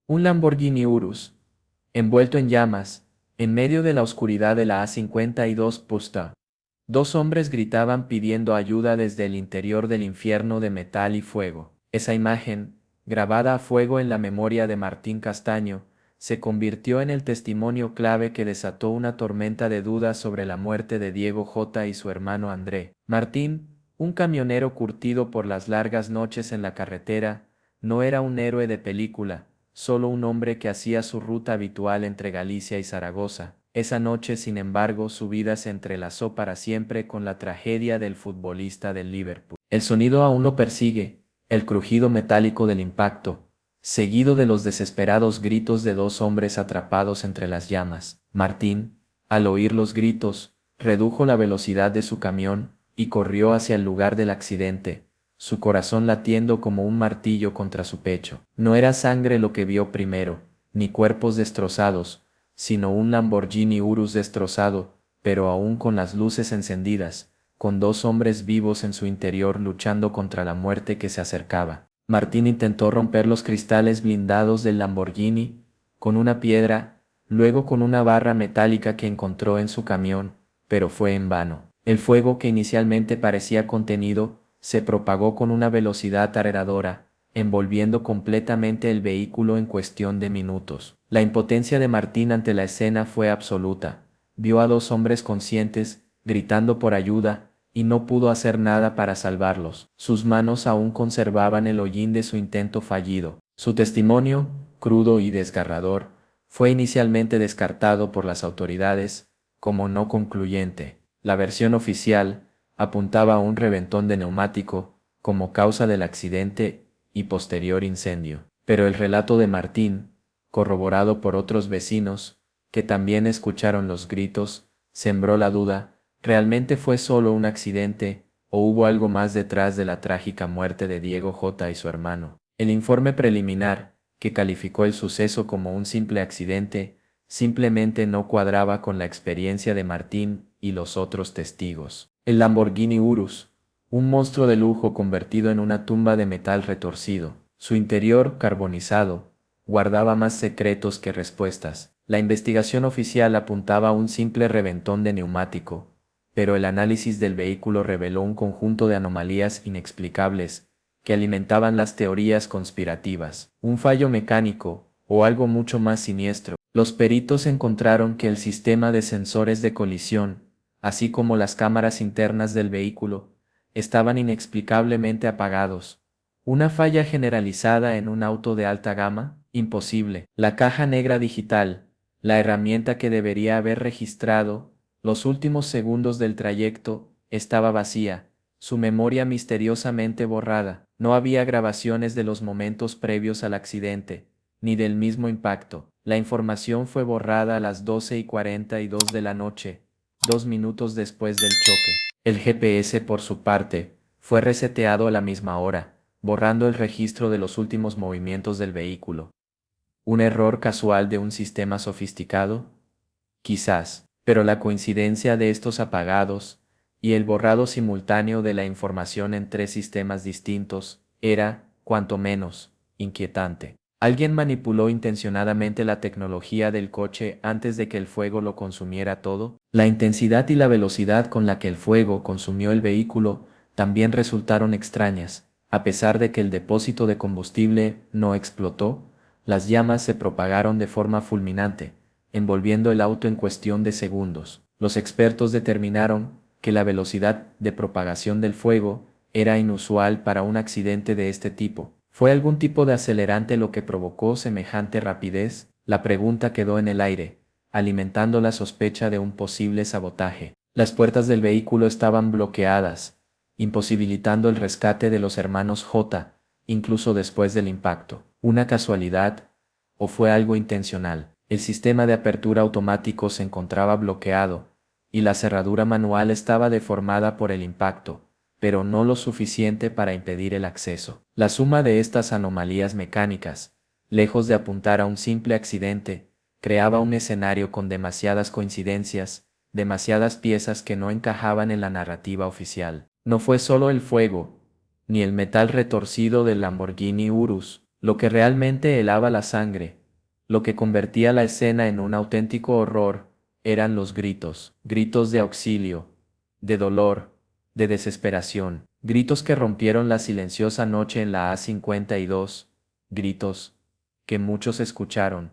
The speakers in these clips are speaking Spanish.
Un Lamborghini Urus, envuelto en llamas, en medio de la oscuridad de la A52 Pusta. Dos hombres gritaban pidiendo ayuda desde el interior del infierno de metal y fuego. Esa imagen, grabada a fuego en la memoria de Martín Castaño, se convirtió en el testimonio clave que desató una tormenta de dudas sobre la muerte de Diego J. y su hermano André. Martín, un camionero curtido por las largas noches en la carretera, no era un héroe de película, solo un hombre que hacía su ruta habitual entre Galicia y Zaragoza. Esa noche, sin embargo, su vida se entrelazó para siempre con la tragedia del futbolista del Liverpool. El sonido aún lo persigue, el crujido metálico del impacto, seguido de los desesperados gritos de dos hombres atrapados entre las llamas. Martín, al oír los gritos, redujo la velocidad de su camión y corrió hacia el lugar del accidente, su corazón latiendo como un martillo contra su pecho. No era sangre lo que vio primero, ni cuerpos destrozados, sino un Lamborghini Urus destrozado, pero aún con las luces encendidas, con dos hombres vivos en su interior luchando contra la muerte que se acercaba. Martín intentó romper los cristales blindados del Lamborghini con una piedra, luego con una barra metálica que encontró en su camión, pero fue en vano. El fuego que inicialmente parecía contenido, se propagó con una velocidad arreradora, envolviendo completamente el vehículo en cuestión de minutos. La impotencia de Martín ante la escena fue absoluta. Vio a dos hombres conscientes, gritando por ayuda, y no pudo hacer nada para salvarlos. Sus manos aún conservaban el hollín de su intento fallido. Su testimonio, crudo y desgarrador, fue inicialmente descartado por las autoridades como no concluyente. La versión oficial apuntaba a un reventón de neumático como causa del accidente y posterior incendio. Pero el relato de Martín, corroborado por otros vecinos, que también escucharon los gritos, sembró la duda: ¿realmente fue solo un accidente, o hubo algo más detrás de la trágica muerte de Diego J. y su hermano? El informe preliminar, que calificó el suceso como un simple accidente, simplemente no cuadraba con la experiencia de Martín y los otros testigos. El Lamborghini Urus, un monstruo de lujo convertido en una tumba de metal retorcido, su interior carbonizado, guardaba más secretos que respuestas. La investigación oficial apuntaba a un simple reventón de neumático, pero el análisis del vehículo reveló un conjunto de anomalías inexplicables que alimentaban las teorías conspirativas. Un fallo mecánico, o algo mucho más siniestro. Los peritos encontraron que el sistema de sensores de colisión, así como las cámaras internas del vehículo, estaban inexplicablemente apagados. ¿Una falla generalizada en un auto de alta gama? Imposible. La caja negra digital, la herramienta que debería haber registrado los últimos segundos del trayecto, estaba vacía, su memoria misteriosamente borrada. No había grabaciones de los momentos previos al accidente, ni del mismo impacto. La información fue borrada a las 12:42 de la noche, 2 minutos después del choque. El GPS, por su parte, fue reseteado a la misma hora, borrando el registro de los últimos movimientos del vehículo. ¿Un error casual de un sistema sofisticado? Quizás, pero la coincidencia de estos apagados y el borrado simultáneo de la información en tres sistemas distintos era, cuanto menos, inquietante. ¿Alguien manipuló intencionadamente la tecnología del coche antes de que el fuego lo consumiera todo? La intensidad y la velocidad con la que el fuego consumió el vehículo también resultaron extrañas. A pesar de que el depósito de combustible no explotó, las llamas se propagaron de forma fulminante, envolviendo el auto en cuestión de segundos. Los expertos determinaron que la velocidad de propagación del fuego era inusual para un accidente de este tipo. ¿Fue algún tipo de acelerante lo que provocó semejante rapidez? La pregunta quedó en el aire, alimentando la sospecha de un posible sabotaje. Las puertas del vehículo estaban bloqueadas, imposibilitando el rescate de los hermanos J, incluso después del impacto. ¿Una casualidad? ¿O fue algo intencional? El sistema de apertura automático se encontraba bloqueado, y la cerradura manual estaba deformada por el impacto, pero no lo suficiente para impedir el acceso. La suma de estas anomalías mecánicas, lejos de apuntar a un simple accidente, creaba un escenario con demasiadas coincidencias, demasiadas piezas que no encajaban en la narrativa oficial. No fue solo el fuego, ni el metal retorcido del Lamborghini Urus, Lo que realmente helaba la sangre, lo que convertía la escena en un auténtico horror, eran los gritos, gritos de auxilio, de dolor, de desesperación, gritos que rompieron la silenciosa noche en la A52, gritos que muchos escucharon,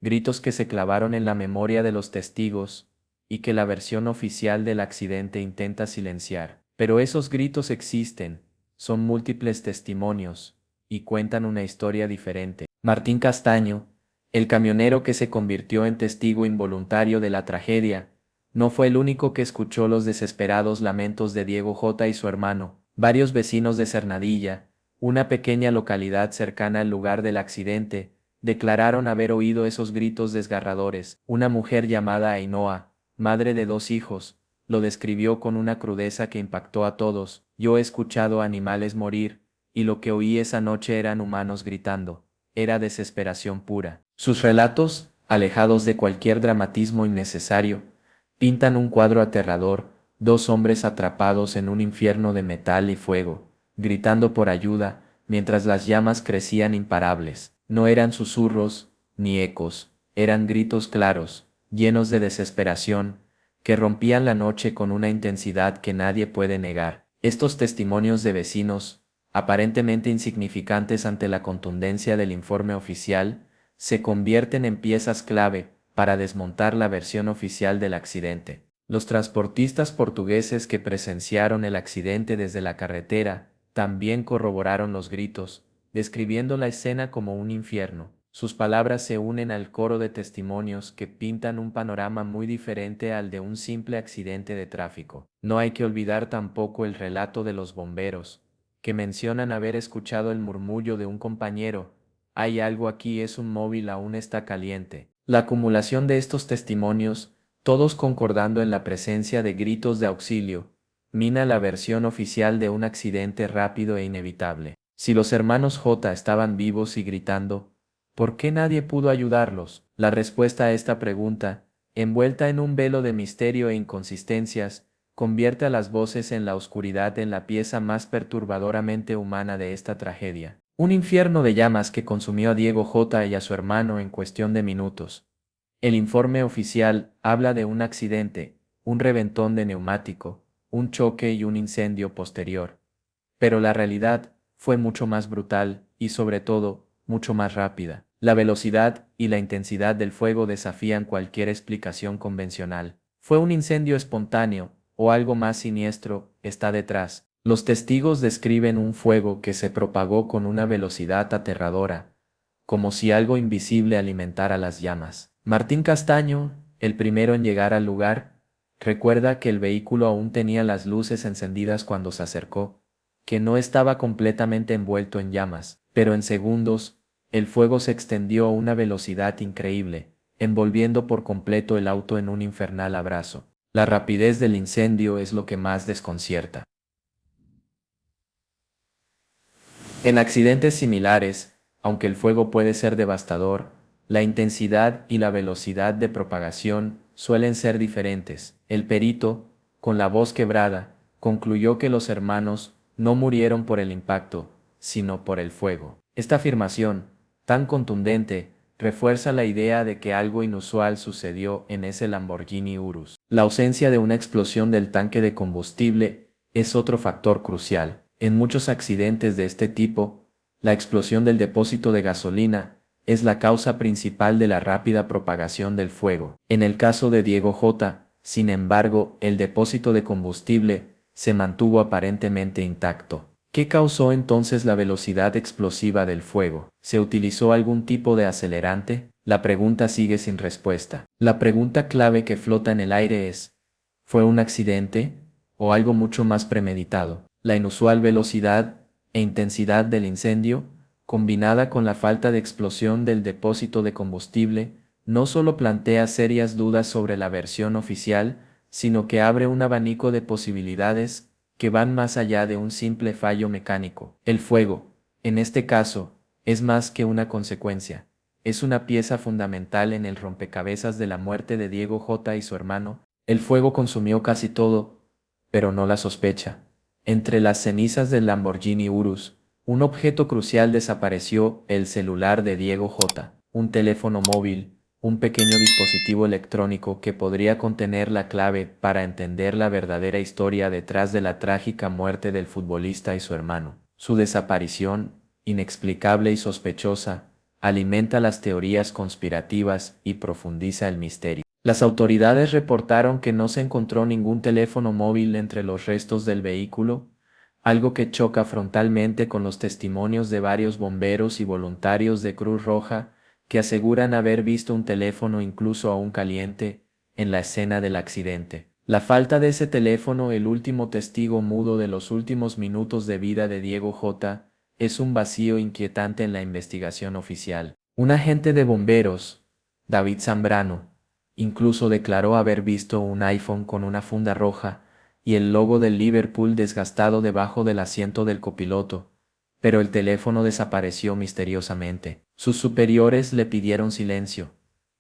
gritos que se clavaron en la memoria de los testigos y que la versión oficial del accidente intenta silenciar. Pero esos gritos existen, son múltiples testimonios, y cuentan una historia diferente. Martín Castaño, el camionero que se convirtió en testigo involuntario de la tragedia, no fue el único que escuchó los desesperados lamentos de Diego J. y su hermano. Varios vecinos de Cernadilla, una pequeña localidad cercana al lugar del accidente, declararon haber oído esos gritos desgarradores. Una mujer llamada Ainhoa, madre de 2 hijos, lo describió con una crudeza que impactó a todos. Yo he escuchado animales morir, y lo que oí esa noche eran humanos gritando. Era desesperación pura. Sus relatos, alejados de cualquier dramatismo innecesario, pintan un cuadro aterrador: 2 hombres atrapados en un infierno de metal y fuego, gritando por ayuda, mientras las llamas crecían imparables. No eran susurros, ni ecos, eran gritos claros, llenos de desesperación, que rompían la noche con una intensidad que nadie puede negar. Estos testimonios de vecinos, aparentemente insignificantes ante la contundencia del informe oficial, se convierten en piezas clave para desmontar la versión oficial del accidente. Los transportistas portugueses que presenciaron el accidente desde la carretera también corroboraron los gritos, describiendo la escena como un infierno. Sus palabras se unen al coro de testimonios que pintan un panorama muy diferente al de un simple accidente de tráfico. No hay que olvidar tampoco el relato de los bomberos, que mencionan haber escuchado el murmullo de un compañero: hay algo aquí, es un móvil, aún está caliente. La acumulación de estos testimonios, todos concordando en la presencia de gritos de auxilio, mina la versión oficial de un accidente rápido e inevitable. Si los hermanos J estaban vivos y gritando, ¿por qué nadie pudo ayudarlos? La respuesta a esta pregunta, envuelta en un velo de misterio e inconsistencias, convierte a las voces en la oscuridad en la pieza más perturbadoramente humana de esta tragedia. Un infierno de llamas que consumió a Diego J. y a su hermano en cuestión de minutos. El informe oficial habla de un accidente, un reventón de neumático, un choque y un incendio posterior. Pero la realidad fue mucho más brutal y, sobre todo, mucho más rápida. La velocidad y la intensidad del fuego desafían cualquier explicación convencional. ¿Fue un incendio espontáneo o algo más siniestro está detrás? Los testigos describen un fuego que se propagó con una velocidad aterradora, como si algo invisible alimentara las llamas. Martín Castaño, el primero en llegar al lugar, recuerda que el vehículo aún tenía las luces encendidas cuando se acercó, que no estaba completamente envuelto en llamas, pero en segundos, el fuego se extendió a una velocidad increíble, envolviendo por completo el auto en un infernal abrazo. La rapidez del incendio es lo que más desconcierta. En accidentes similares, aunque el fuego puede ser devastador, la intensidad y la velocidad de propagación suelen ser diferentes. El perito, con la voz quebrada, concluyó que los hermanos no murieron por el impacto, sino por el fuego. Esta afirmación, tan contundente, refuerza la idea de que algo inusual sucedió en ese Lamborghini Urus. La ausencia de una explosión del tanque de combustible es otro factor crucial. En muchos accidentes de este tipo, la explosión del depósito de gasolina es la causa principal de la rápida propagación del fuego. En el caso de Diego J., sin embargo, el depósito de combustible se mantuvo aparentemente intacto. ¿Qué causó entonces la velocidad explosiva del fuego? ¿Se utilizó algún tipo de acelerante? La pregunta sigue sin respuesta. La pregunta clave que flota en el aire es: ¿fue un accidente o algo mucho más premeditado? La inusual velocidad e intensidad del incendio, combinada con la falta de explosión del depósito de combustible, no solo plantea serias dudas sobre la versión oficial, sino que abre un abanico de posibilidades que van más allá de un simple fallo mecánico. El fuego, en este caso, es más que una consecuencia. Es una pieza fundamental en el rompecabezas de la muerte de Diego J. y su hermano. El fuego consumió casi todo, pero no la sospecha. Entre las cenizas del Lamborghini Urus, Un objeto crucial desapareció: el celular de Diego J. Un teléfono móvil, un pequeño dispositivo electrónico que podría contener la clave para entender la verdadera historia detrás de la trágica muerte del futbolista y su hermano. Su desaparición, inexplicable y sospechosa, alimenta las teorías conspirativas y profundiza el misterio. Las autoridades reportaron que no se encontró ningún teléfono móvil entre los restos del vehículo, algo que choca frontalmente con los testimonios de varios bomberos y voluntarios de Cruz Roja, que aseguran haber visto un teléfono incluso aún caliente en la escena del accidente. La falta de ese teléfono, el último testigo mudo de los últimos minutos de vida de Diego J., es un vacío inquietante en la investigación oficial. Un agente de bomberos, David Zambrano, incluso declaró haber visto un iPhone con una funda roja y el logo del Liverpool desgastado debajo del asiento del copiloto, pero el teléfono desapareció misteriosamente. Sus superiores le pidieron silencio,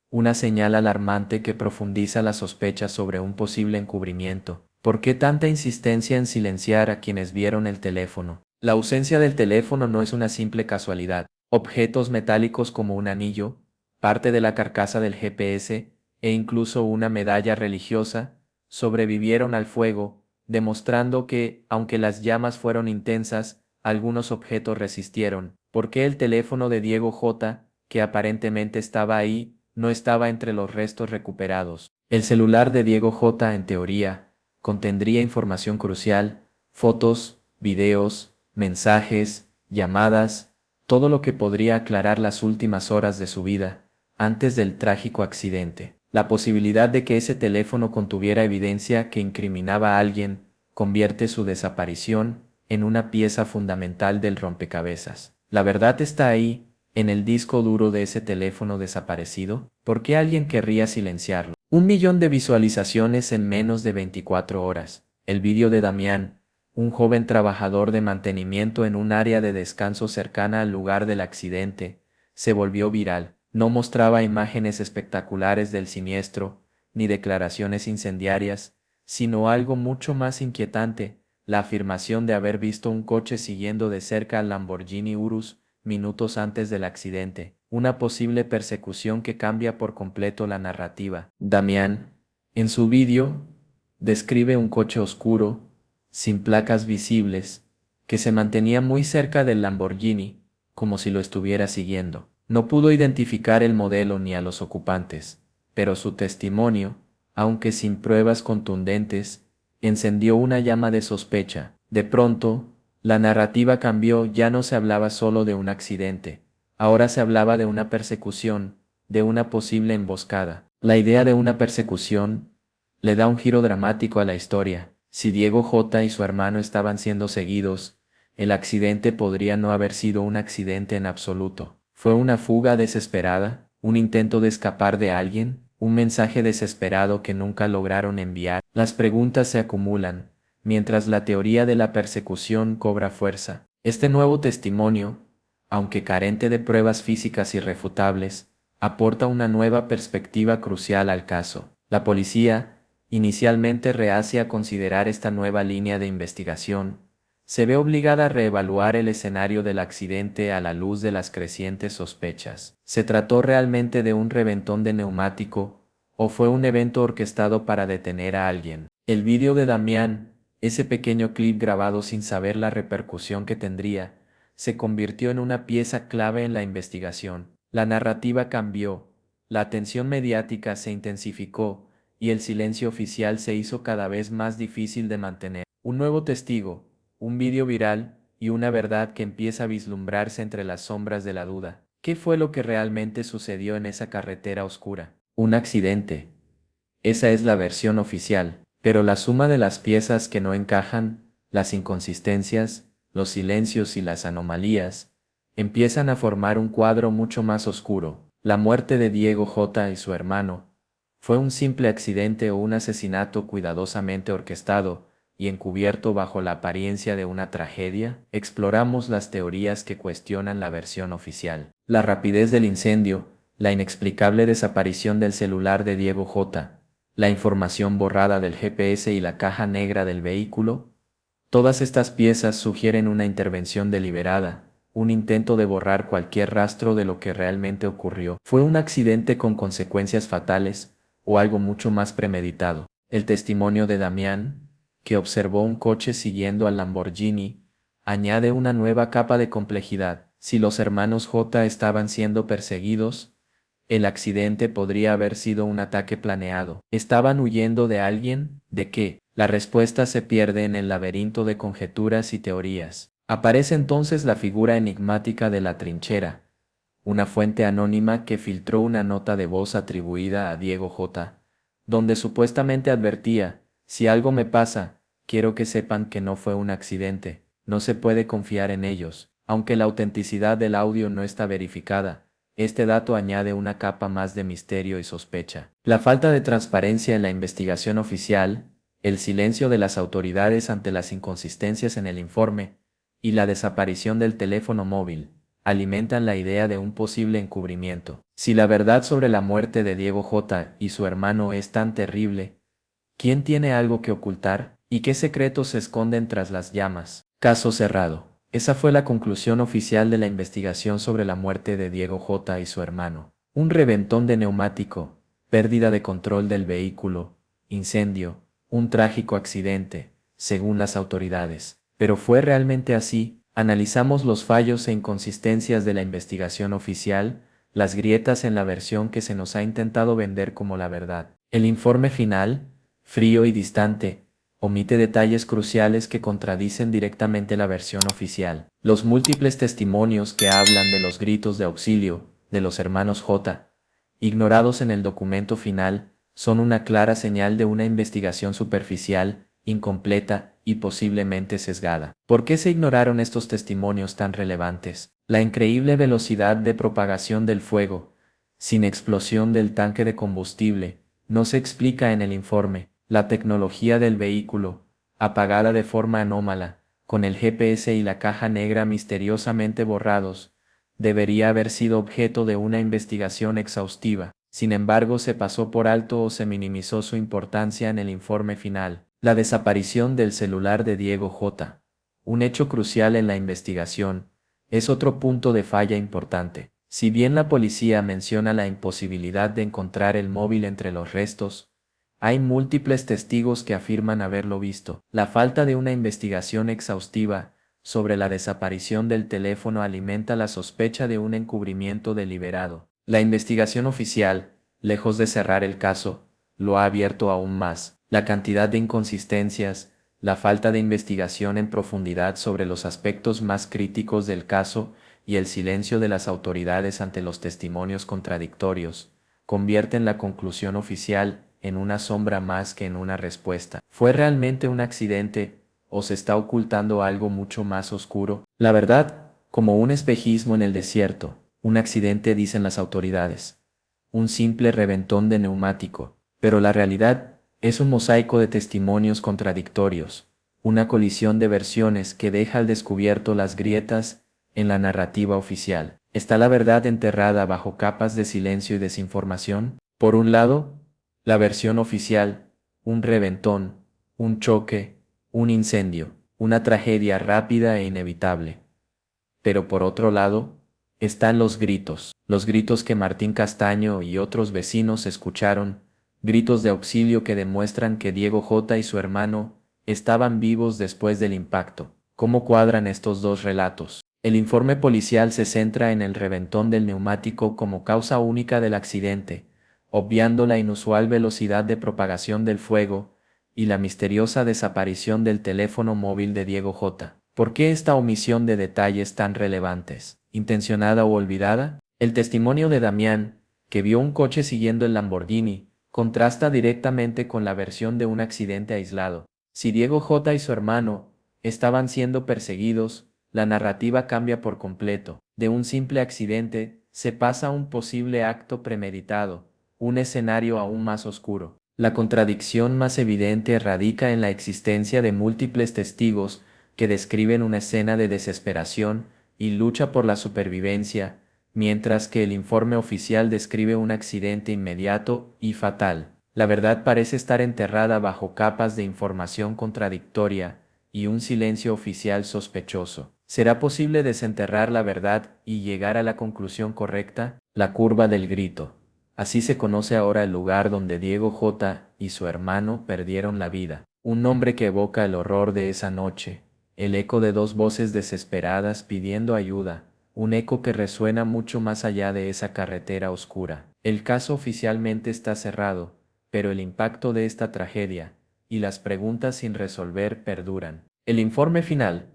una señal alarmante que profundiza las sospechas sobre un posible encubrimiento. ¿Por qué tanta insistencia en silenciar a quienes vieron el teléfono? La ausencia del teléfono no es una simple casualidad. Objetos metálicos como un anillo, parte de la carcasa del GPS e incluso una medalla religiosa sobrevivieron al fuego, demostrando que, aunque las llamas fueron intensas, algunos objetos resistieron. ¿Por qué el teléfono de Diego J., que aparentemente estaba ahí, no estaba entre los restos recuperados? El celular de Diego J., en teoría, contendría información crucial: fotos, videos, mensajes, llamadas, todo lo que podría aclarar las últimas horas de su vida, antes del trágico accidente. La posibilidad de que ese teléfono contuviera evidencia que incriminaba a alguien convierte su desaparición en una pieza fundamental del rompecabezas. La verdad está ahí, en el disco duro de ese teléfono desaparecido. ¿Por qué alguien querría silenciarlo? 1 millón de visualizaciones en menos de 24 horas. El vídeo de Damián, un joven trabajador de mantenimiento en un área de descanso cercana al lugar del accidente, se volvió viral. No mostraba imágenes espectaculares del siniestro, ni declaraciones incendiarias, sino algo mucho más inquietante: la afirmación de haber visto un coche siguiendo de cerca al Lamborghini Urus minutos antes del accidente, una posible persecución que cambia por completo la narrativa. Damián, en su vídeo, describe un coche oscuro, sin placas visibles, que se mantenía muy cerca del Lamborghini, como si lo estuviera siguiendo. No pudo identificar el modelo ni a los ocupantes, pero su testimonio, aunque sin pruebas contundentes, encendió una llama de sospecha. De pronto, la narrativa cambió: ya no se hablaba solo de un accidente, ahora se hablaba de una persecución, de una posible emboscada. La idea de una persecución le da un giro dramático a la historia. Si Diego J. y su hermano estaban siendo seguidos, el accidente podría no haber sido un accidente en absoluto. ¿Fue una fuga desesperada? ¿Un intento de escapar de alguien? ¿Un mensaje desesperado que nunca lograron enviar? Las preguntas se acumulan, mientras la teoría de la persecución cobra fuerza. Este nuevo testimonio, aunque carente de pruebas físicas irrefutables, aporta una nueva perspectiva crucial al caso. La policía, inicialmente reacia a considerar esta nueva línea de investigación, se ve obligada a reevaluar el escenario del accidente a la luz de las crecientes sospechas. ¿Se trató realmente de un reventón de neumático, o fue un evento orquestado para detener a alguien? El vídeo de Damián, ese pequeño clip grabado sin saber la repercusión que tendría, se convirtió en una pieza clave en la investigación. La narrativa cambió, la atención mediática se intensificó, y el silencio oficial se hizo cada vez más difícil de mantener. Un nuevo testigo, un vídeo viral, y una verdad que empieza a vislumbrarse entre las sombras de la duda. ¿Qué fue lo que realmente sucedió en esa carretera oscura? Un accidente. Esa es la versión oficial, pero la suma de las piezas que no encajan, las inconsistencias, los silencios y las anomalías, empiezan a formar un cuadro mucho más oscuro. La muerte de Diego J. y su hermano ¿fue un simple accidente o un asesinato cuidadosamente orquestado y encubierto bajo la apariencia de una tragedia? Exploramos las teorías que cuestionan la versión oficial. La rapidez del incendio, la inexplicable desaparición del celular de Diego J., la información borrada del GPS y la caja negra del vehículo. Todas estas piezas sugieren una intervención deliberada, un intento de borrar cualquier rastro de lo que realmente ocurrió. ¿Fue un accidente con consecuencias fatales o algo mucho más premeditado? El testimonio de Damián, que observó un coche siguiendo al Lamborghini, añade una nueva capa de complejidad. Si los hermanos J estaban siendo perseguidos, el accidente podría haber sido un ataque planeado. ¿Estaban huyendo de alguien? ¿De qué? La respuesta se pierde en el laberinto de conjeturas y teorías. Aparece entonces la figura enigmática de la trinchera, una fuente anónima que filtró una nota de voz atribuida a Diego J., donde supuestamente advertía: si algo me pasa, quiero que sepan que no fue un accidente, no se puede confiar en ellos. Aunque la autenticidad del audio no está verificada, este dato añade una capa más de misterio y sospecha. La falta de transparencia en la investigación oficial, el silencio de las autoridades ante las inconsistencias en el informe, y la desaparición del teléfono móvil, alimentan la idea de un posible encubrimiento. Si la verdad sobre la muerte de Diego J. y su hermano es tan terrible, ¿quién tiene algo que ocultar? ¿Y qué secretos se esconden tras las llamas? Caso cerrado. Esa fue la conclusión oficial de la investigación sobre la muerte de Diego J. y su hermano. Un reventón de neumático, pérdida de control del vehículo, incendio, un trágico accidente, según las autoridades. ¿Pero fue realmente así? Analizamos los fallos e inconsistencias de la investigación oficial, las grietas en la versión que se nos ha intentado vender como la verdad. El informe final, frío y distante, omite detalles cruciales que contradicen directamente la versión oficial. Los múltiples testimonios que hablan de los gritos de auxilio de los hermanos J, ignorados en el documento final, son una clara señal de una investigación superficial, incompleta y posiblemente sesgada. ¿Por qué se ignoraron estos testimonios tan relevantes? La increíble velocidad de propagación del fuego, sin explosión del tanque de combustible, no se explica en el informe. La tecnología del vehículo, apagada de forma anómala, con el GPS y la caja negra misteriosamente borrados, debería haber sido objeto de una investigación exhaustiva. Sin embargo, se pasó por alto o se minimizó su importancia en el informe final. La desaparición del celular de Diego J., un hecho crucial en la investigación, es otro punto de falla importante. Si bien la policía menciona la imposibilidad de encontrar el móvil entre los restos, hay múltiples testigos que afirman haberlo visto. La falta de una investigación exhaustiva sobre la desaparición del teléfono alimenta la sospecha de un encubrimiento deliberado. La investigación oficial, lejos de cerrar el caso, lo ha abierto aún más. La cantidad de inconsistencias, la falta de investigación en profundidad sobre los aspectos más críticos del caso y el silencio de las autoridades ante los testimonios contradictorios, convierten la conclusión oficial en una sombra más que en una respuesta. ¿Fue realmente un accidente o se está ocultando algo mucho más oscuro? La verdad, como un espejismo en el desierto, un accidente dicen las autoridades, un simple reventón de neumático, pero la realidad es un mosaico de testimonios contradictorios, una colisión de versiones que deja al descubierto las grietas en la narrativa oficial. ¿Está la verdad enterrada bajo capas de silencio y desinformación? Por un lado, la versión oficial, un reventón, un choque, un incendio, una tragedia rápida e inevitable. Pero por otro lado, están los gritos que Martín Castaño y otros vecinos escucharon, gritos de auxilio que demuestran que Diego J. y su hermano estaban vivos después del impacto. ¿Cómo cuadran estos dos relatos? El informe policial se centra en el reventón del neumático como causa única del accidente, obviando la inusual velocidad de propagación del fuego y la misteriosa desaparición del teléfono móvil de Diego J. ¿Por qué esta omisión de detalles tan relevantes? ¿Intencionada o olvidada? El testimonio de Damián, que vio un coche siguiendo el Lamborghini, contrasta directamente con la versión de un accidente aislado. Si Diego J. y su hermano estaban siendo perseguidos, la narrativa cambia por completo. De un simple accidente, se pasa a un posible acto premeditado, un escenario aún más oscuro. La contradicción más evidente radica en la existencia de múltiples testigos que describen una escena de desesperación y lucha por la supervivencia, mientras que el informe oficial describe un accidente inmediato y fatal. La verdad parece estar enterrada bajo capas de información contradictoria, y un silencio oficial sospechoso. ¿Será posible desenterrar la verdad y llegar a la conclusión correcta? La curva del grito. Así se conoce ahora el lugar donde Diego J. y su hermano perdieron la vida. Un nombre que evoca el horror de esa noche, el eco de dos voces desesperadas pidiendo ayuda, un eco que resuena mucho más allá de esa carretera oscura. El caso oficialmente está cerrado, pero el impacto de esta tragedia y las preguntas sin resolver perduran. El informe final,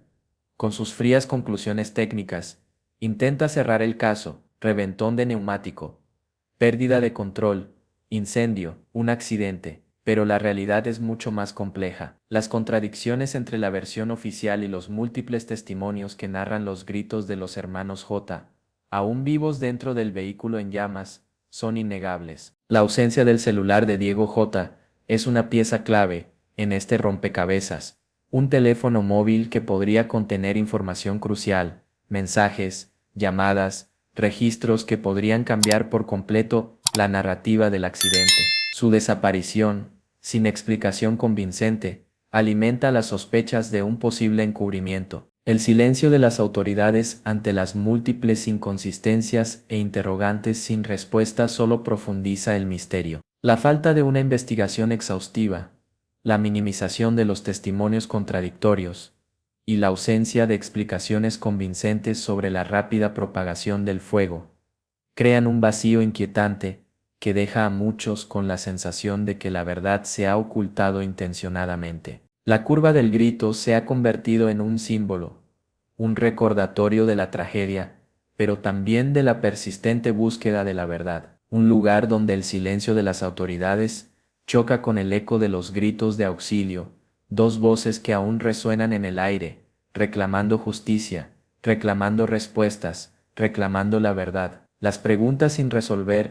con sus frías conclusiones técnicas, intenta cerrar el caso: reventón de neumático, pérdida de control, incendio, un accidente. Pero la realidad es mucho más compleja. Las contradicciones entre la versión oficial y los múltiples testimonios que narran los gritos de los hermanos J., aún vivos dentro del vehículo en llamas, son innegables. La ausencia del celular de Diego J. es una pieza clave en este rompecabezas. Un teléfono móvil que podría contener información crucial, mensajes, llamadas, registros que podrían cambiar por completo la narrativa del accidente. Su desaparición, sin explicación convincente, alimenta las sospechas de un posible encubrimiento. El silencio de las autoridades ante las múltiples inconsistencias e interrogantes sin respuesta solo profundiza el misterio. La falta de una investigación exhaustiva, la minimización de los testimonios contradictorios, y la ausencia de explicaciones convincentes sobre la rápida propagación del fuego, crean un vacío inquietante que deja a muchos con la sensación de que la verdad se ha ocultado intencionadamente. La curva del grito se ha convertido en un símbolo, un recordatorio de la tragedia, pero también de la persistente búsqueda de la verdad, un lugar donde el silencio de las autoridades choca con el eco de los gritos de auxilio, dos voces que aún resuenan en el aire, reclamando justicia, reclamando respuestas, reclamando la verdad. Las preguntas sin resolver